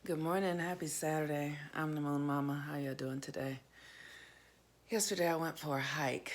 Good morning, happy Saturday. I'm the Moon Mama. How you doing today? Yesterday I went for a hike.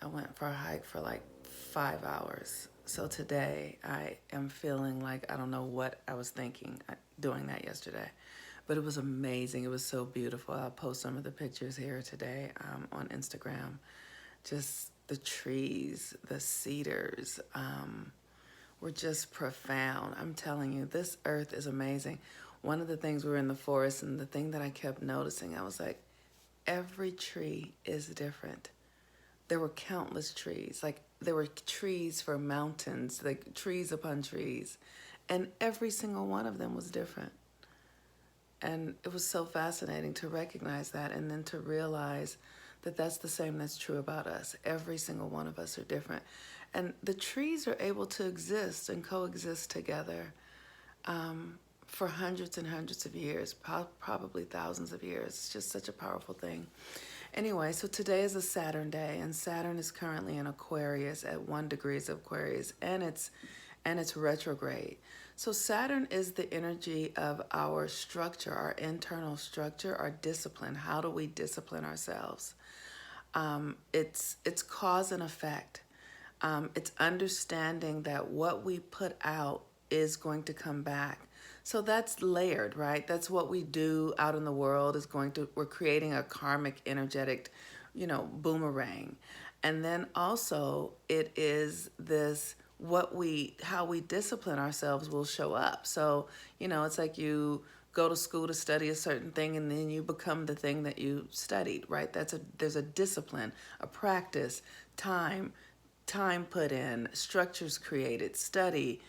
I went for a hike for like 5 hours. So today I am feeling like I don't know what I was thinking doing that yesterday. But it was amazing. It was so beautiful. I'll post some of the pictures here today on Instagram. Just the trees, the cedars, were just profound. I'm telling you, this earth is amazing. One of the things we were in the forest, and the thing that I kept noticing, I was like, every tree is different. There were countless trees. Like, there were trees for mountains, like trees upon trees, and every single one of them was different. And it was so fascinating to recognize that, and then to realize that that's the same that's true about us. Every single one of us are different. And the trees are able to exist and coexist together for hundreds and hundreds of years, probably thousands of years. It's just such a powerful thing. Anyway, so today is a Saturn day, and Saturn is currently in Aquarius at 1 degree of Aquarius, and it's retrograde. So Saturn is the energy of our structure, our internal structure, our discipline. How do we discipline ourselves? It's cause and effect. It's understanding that what we put out is going to come back. So that's layered, right? That's what we do out in the world we're creating a karmic, energetic, boomerang. And then also it is this, how we discipline ourselves will show up. So, it's like you go to school to study a certain thing and then you become the thing that you studied, right? There's a discipline, a practice, time put in, structures created, study,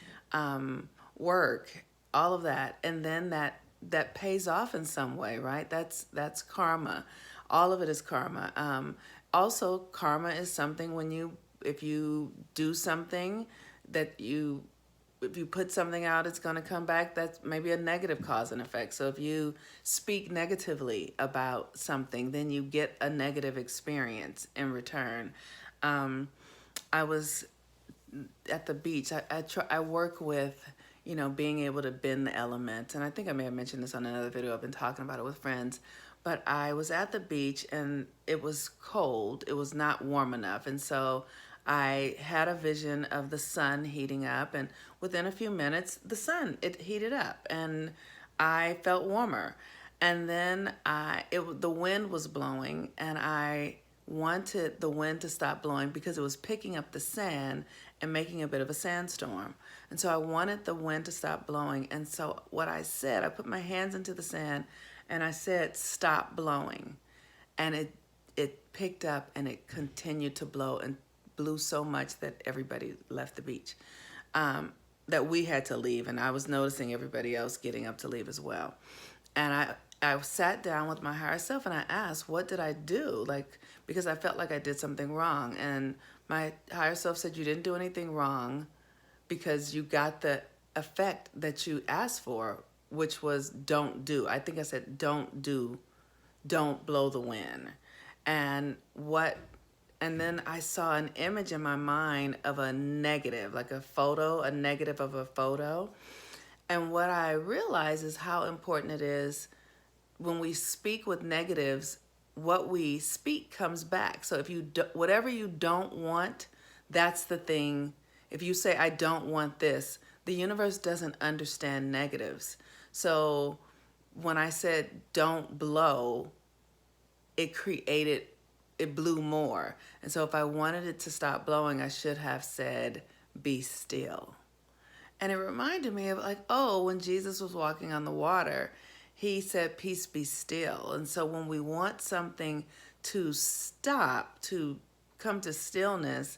work, all of that, and then that pays off in some way, right? That's karma. All of it is karma. Also, karma is something if you do something if you put something out, it's going to come back. That's maybe a negative cause and effect. So if you speak negatively about something, then you get a negative experience in return. I was at the beach. I work with, being able to bend the elements. And I think I may have mentioned this on another video. I've been talking about it with friends. But I was at the beach and it was cold. It was not warm enough. And so I had a vision of the sun heating up. And within a few minutes, it heated up. And I felt warmer. And then the wind was blowing, and I wanted the wind to stop blowing because it was picking up the sand and making a bit of a sandstorm. And so I wanted the wind to stop blowing. And so what I said, I put my hands into the sand and I said, stop blowing. And it picked up and it continued to blow, and blew so much that everybody left the beach. That we had to leave, and I was noticing everybody else getting up to leave as well. And I sat down with my higher self and I asked, what did I do? Because I felt like I did something wrong. And my higher self said, you didn't do anything wrong because you got the effect that you asked for, which was don't do. I think I said, don't blow the wind. And then I saw an image in my mind of a negative, like a negative of a photo. And what I realize is how important it is when we speak with negatives, what we speak comes back. So whatever you don't want, that's the thing. If you say, I don't want this, the universe doesn't understand negatives. So when I said don't blow, it blew more. And so if I wanted it to stop blowing, I should have said, be still. And it reminded me of when Jesus was walking on the water, he said, peace be still. And so when we want something to stop, to come to stillness,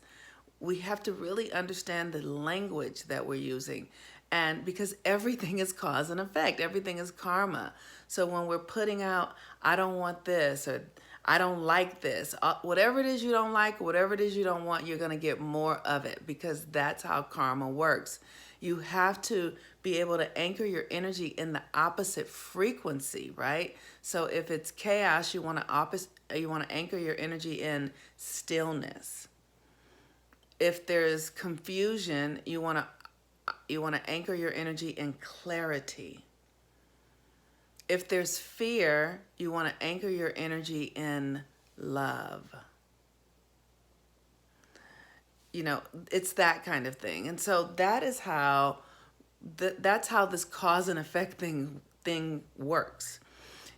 we have to really understand the language that we're using. And because everything is cause and effect, everything is karma. So when we're putting out, I don't want this, or I don't like this, whatever it is you don't like, whatever it is you don't want, you're going to get more of it, because that's how karma works. You have to be able to anchor your energy in the opposite frequency, right? So if it's chaos, you want to anchor your energy in stillness. If there's confusion, you want to anchor your energy in clarity. If there's fear, you want to anchor your energy in love. You know, it's that kind of thing. And so that is how that's how this cause and effect thing works.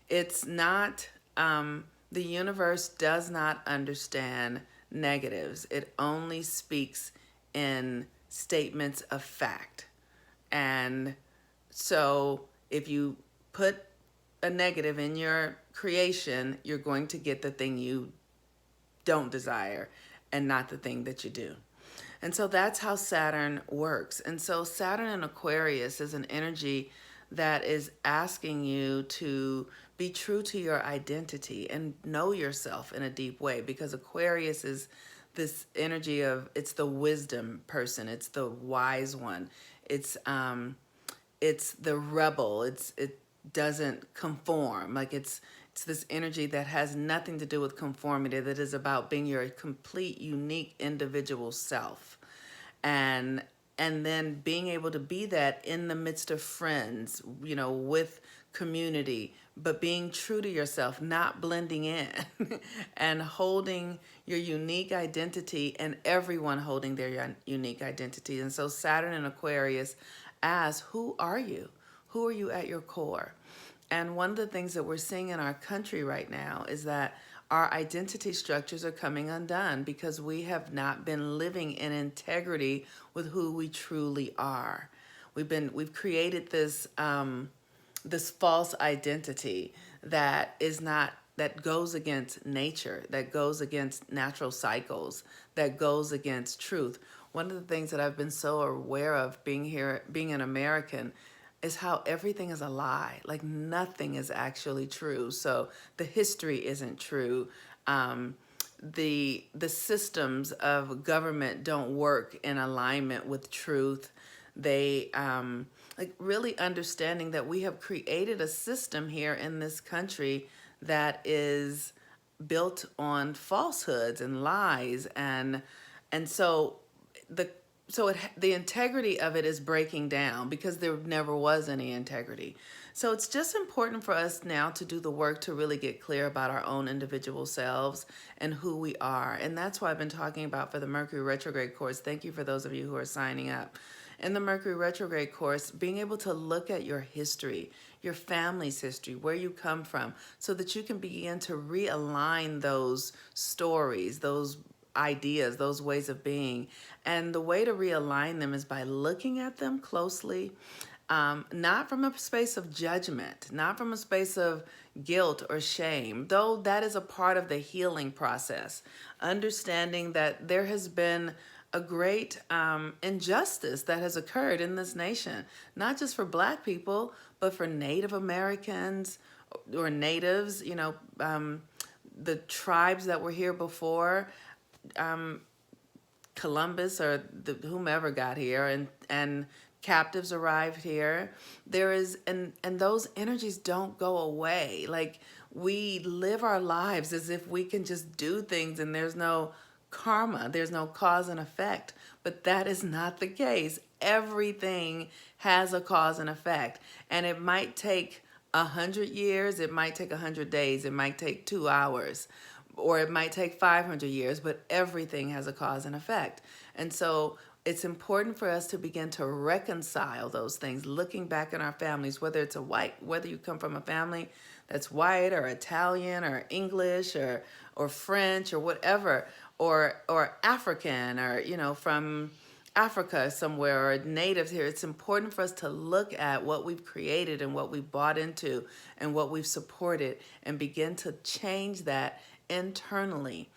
It's not the universe does not understand negatives. It only speaks in statements of fact. And so if you put a negative in your creation, you're going to get the thing you don't desire and not the thing that you do. And so that's how Saturn works. And so Saturn in Aquarius is an energy that is asking you to be true to your identity and know yourself in a deep way, because Aquarius is this energy of, it's the wisdom person, it's the wise one, it's the rebel, it doesn't conform. Like it's this energy that has nothing to do with conformity, that is about being your complete, unique, individual self. And then being able to be that in the midst of friends, you know, with community, but being true to yourself, not blending in, and holding your unique identity, and everyone holding their unique identity. And so Saturn in Aquarius asks, who are you? Who are you at your core? And one of the things that we're seeing in our country right now is that our identity structures are coming undone because we have not been living in integrity with who we truly are. We've created this this false identity that is not, that goes against nature, that goes against natural cycles, that goes against truth. One of the things that I've been so aware of being here, being an American, is how everything is a lie. Like nothing is actually true. So the history isn't true. The systems of government don't work in alignment with truth. They like really understanding that we have created a system here in this country that is built on falsehoods and lies, and so the integrity of it is breaking down because there never was any integrity. So it's just important for us now to do the work to really get clear about our own individual selves and who we are. And that's why I've been talking about for the Mercury retrograde course. Thank you for those of you who are signing up. In the Mercury retrograde course, being able to look at your history, your family's history, where you come from, so that you can begin to realign those stories, those ideas, those ways of being. And the way to realign them is by looking at them closely, not from a space of judgment, not from a space of guilt or shame, though that is a part of the healing process. Understanding that there has been a great injustice that has occurred in this nation, not just for Black people, but for Native Americans or natives, you know, the tribes that were here before Columbus or whomever got here, and captives arrived here. There is, and those energies don't go away. Like we live our lives as if we can just do things and there's no karma, there's no cause and effect, but that is not the case. Everything has a cause and effect, and it might take 100 years, it might take 100 days, it might take 2 hours, or it might take 500 years, but everything has a cause and effect. And so it's important for us to begin to reconcile those things, looking back in our families, whether it's whether you come from a family that's white or Italian or English or French or whatever, or African, or, you know, from Africa somewhere, or natives here. It's important for us to look at what we've created and what we've bought into and what we've supported, and begin to change that internally,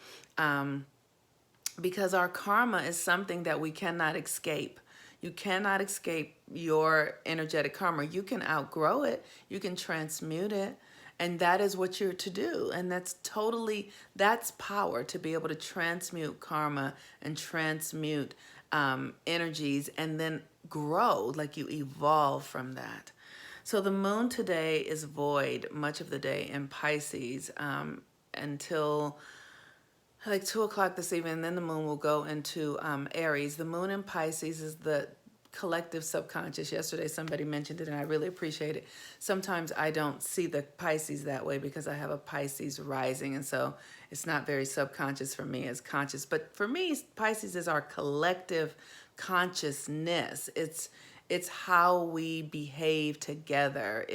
because our karma is something that we cannot escape. You cannot escape your energetic karma. You can outgrow it, you can transmute it, and that is what you're to do. And that's power, to be able to transmute karma and transmute energies, and then grow, like you evolve from that. So the moon today is void much of the day in Pisces, until like 2 o'clock this evening. Then the moon will go into Aries. The moon in Pisces is the collective subconscious. Yesterday somebody mentioned it and I really appreciate it. Sometimes I don't see the Pisces that way because I have a Pisces rising, and so it's not very subconscious for me as conscious. But for me, Pisces is our collective consciousness. It's how we behave together.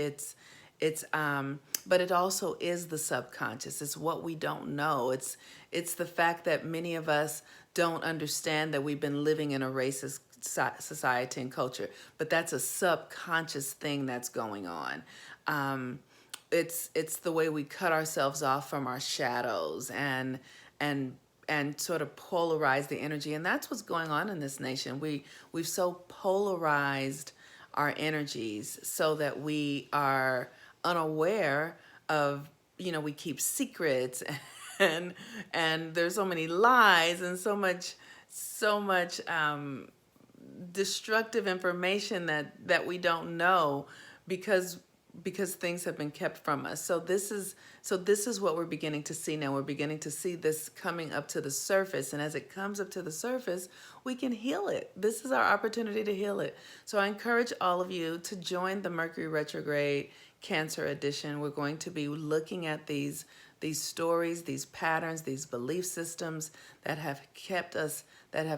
But it also is the subconscious. It's what we don't know. It's the fact that many of us don't understand that we've been living in a racist society and culture, but that's a subconscious thing that's going on. It's the way we cut ourselves off from our shadows and sort of polarize the energy, and that's what's going on in this nation. We've so polarized our energies so that we are unaware of, we keep secrets and there's so many lies and so much destructive information that we don't know because things have been kept from us. So this is what we're beginning to see now. We're beginning to see this coming up to the surface, and as it comes up to the surface, we can heal it. This is our opportunity to heal it. So I encourage all of you to join the Mercury retrograde Cancer edition. We're going to be looking at these stories, these patterns, these belief systems that have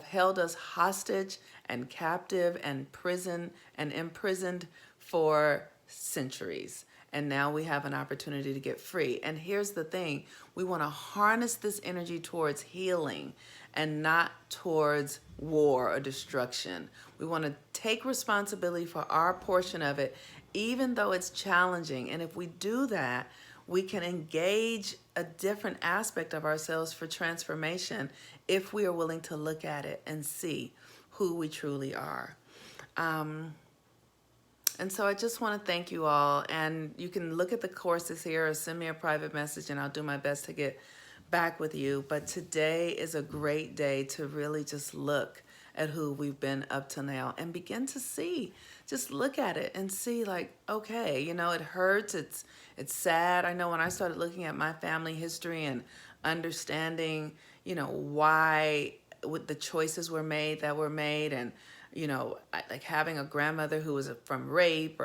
held us hostage and captive and imprisoned for centuries. And now we have an opportunity to get free. And here's the thing, we want to harness this energy towards healing and not towards war or destruction. We want to take responsibility for our portion of it, even though it's challenging. And if we do that, we can engage a different aspect of ourselves for transformation if we are willing to look at it and see who we truly are. And so I just want to thank you all. And you can look at the courses here or send me a private message and I'll do my best to get back with you. But today is a great day to really just look at who we've been up to now and begin to see. Just look at it and see, like, okay, it hurts, it's sad. I know when I started looking at my family history and understanding, why the choices were made that were made, and like having a grandmother who was from rape,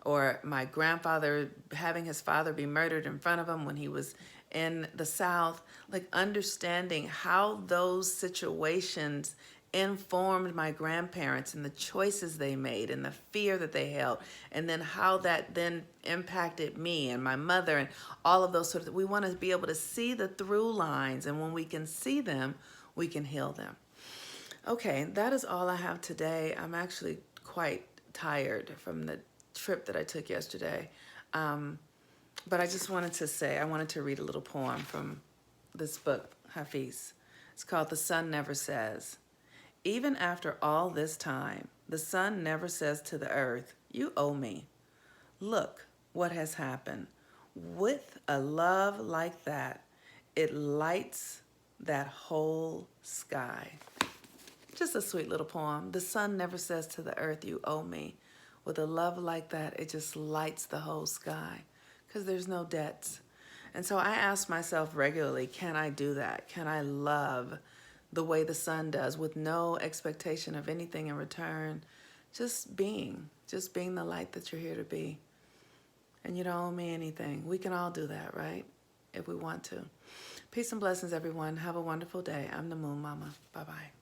or my grandfather having his father be murdered in front of him when he was in the South, like understanding how those situations informed my grandparents and the choices they made and the fear that they held, and then how that then impacted me and my mother and all of those sorts of, we want to be able to see the through lines, and when we can see them, we can heal them. Okay, that is all I have today. I'm actually quite tired from the trip that I took yesterday. But I just wanted to say, I wanted to read a little poem from this book, Hafiz. It's called The Sun Never Says. Even after all this time, the sun never says to the earth, "You owe me." Look what has happened. With a love like that, it lights that whole sky. Just a sweet little poem. The sun never says to the earth, "You owe me." With a love like that, it just lights the whole sky because there's no debts. And so I ask myself regularly, can I do that? Can I love the way the sun does with no expectation of anything in return? Just being the light that you're here to be. And you don't owe me anything. We can all do that, right? If we want to. Peace and blessings, everyone. Have a wonderful day. I'm the Moon Mama. Bye-bye.